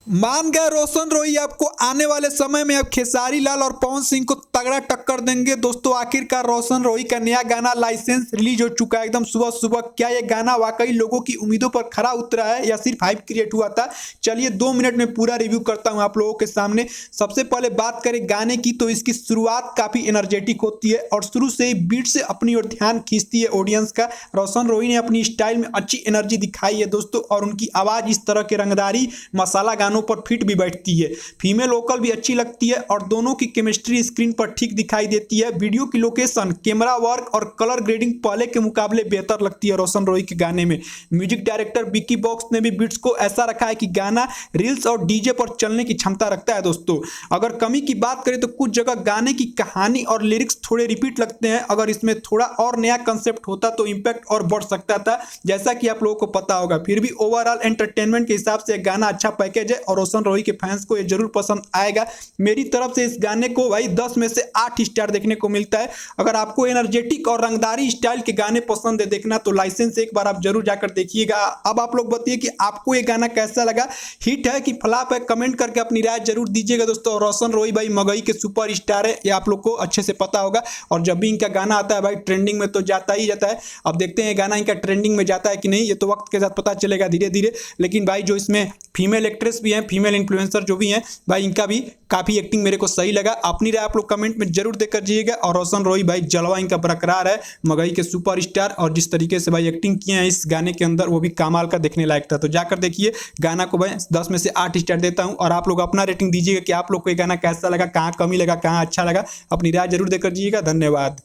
मान गए रोशन रोई आपको आने वाले समय में अब खेसारी लाल और पवन सिंह को तगड़ा टक्कर देंगे। दोस्तों आखिरकार रोशन रोई का नया गाना लाइसेंस रिलीज हो चुका है एकदम सुबह सुबह। क्या ये गाना वाकई लोगों की उम्मीदों पर खरा उतरा है या सिर्फ हाइप क्रिएट हुआ था? चलिए 2 मिनट में पूरा रिव्यू करता हूं आप लोगों के सामने। सबसे पहले बात करें गाने की तो इसकी शुरुआत काफी एनर्जेटिक होती है और शुरू से ही बीट से अपनी ओर ध्यान खींचती है ऑडियंस का। रोशन रोई ने अपनी स्टाइल में अच्छी एनर्जी दिखाई है दोस्तों, और उनकी आवाज इस तरह के रंगदारी मसाला गानों पर फिट भी बैठती है। फीमेल वोकल भी अच्छी लगती है और दोनों की केमिस्ट्री स्क्रीन पर ठीक दिखाई देती है। वीडियो की लोकेशन, कैमरा वर्क और कलर ग्रेडिंग पहले के मुकाबले बेहतर लगती है रोशन रोई के गाने में। म्यूजिक डायरेक्टर विकी बॉक्स ने भी बीट्स को ऐसा रखा है कि गाना रील्स और डीजे पर चलने की क्षमता रखता है दोस्तों। अगर कमी की बात करें तो कुछ जगह गाने की कहानी और लिरिक्स थोड़े रिपीट लगते हैं। अगर इसमें थोड़ा और नया कंसेप्ट होता तो इंपैक्ट और बढ़ सकता था, जैसा कि आप लोगों को पता होगा। फिर भी ओवरऑल एंटरटेनमेंट के हिसाब से गाना अच्छा पैकेज है और रोशन रोई के फैंस को ये जरूर पसंद आएगा। मेरी तरफ से इस गाने को भाई 10 में से 8 स्टार देखने को मिलता है। अगर आपको एनर्जेटिक और रंगदारी स्टाइल के गाने पसंद है देखना तो लाइसेंस एक बार आप जरूर जाकर देखिएगा। अब आप लोग बताइए कि आपको ये गाना कैसा लगा, हिट है कि फ्लॉप है? कमेंट करके अपनी राय जरूर दीजिएगा दोस्तों। रोशन रोई भाई मगही के सुपर स्टार है, ये आप लोग को अच्छे से पता होगा। और जब भी इनका गाना आता है भाई ट्रेंडिंग में तो जाता ही जाता है। अब देखते हैं गाना इनका ट्रेंडिंग में जाता है कि नहीं, ये तो वक्त के साथ पता चलेगा धीरे धीरे। लेकिन भाई जो इसमें फीमेल एक्ट्रेस भी हैं, फीमेल इन्फ्लुएंसर जो भी हैं भाई, इनका भी काफी एक्टिंग मेरे को सही लगा। अपनी राय आप लोग कमेंट में जरूर देकर जाइएगा। और रोशन रोई भाई जलवा इनका बरकरार है, मगही के सुपर स्टार, और जिस तरीके से भाई एक्टिंग किए हैं इस गाने के अंदर वो भी कमाल का देखने लायक था। तो जाकर देखिए गाना को भाई 10 में से 8 स्टार देता हूं। और आप लोग अपना रेटिंग दीजिएगा कि आप लोग को ये गाना कैसा लगा, कहाँ कमी लगा, कहाँ अच्छा लगा। अपनी राय जरूर देकर जाइएगा। धन्यवाद।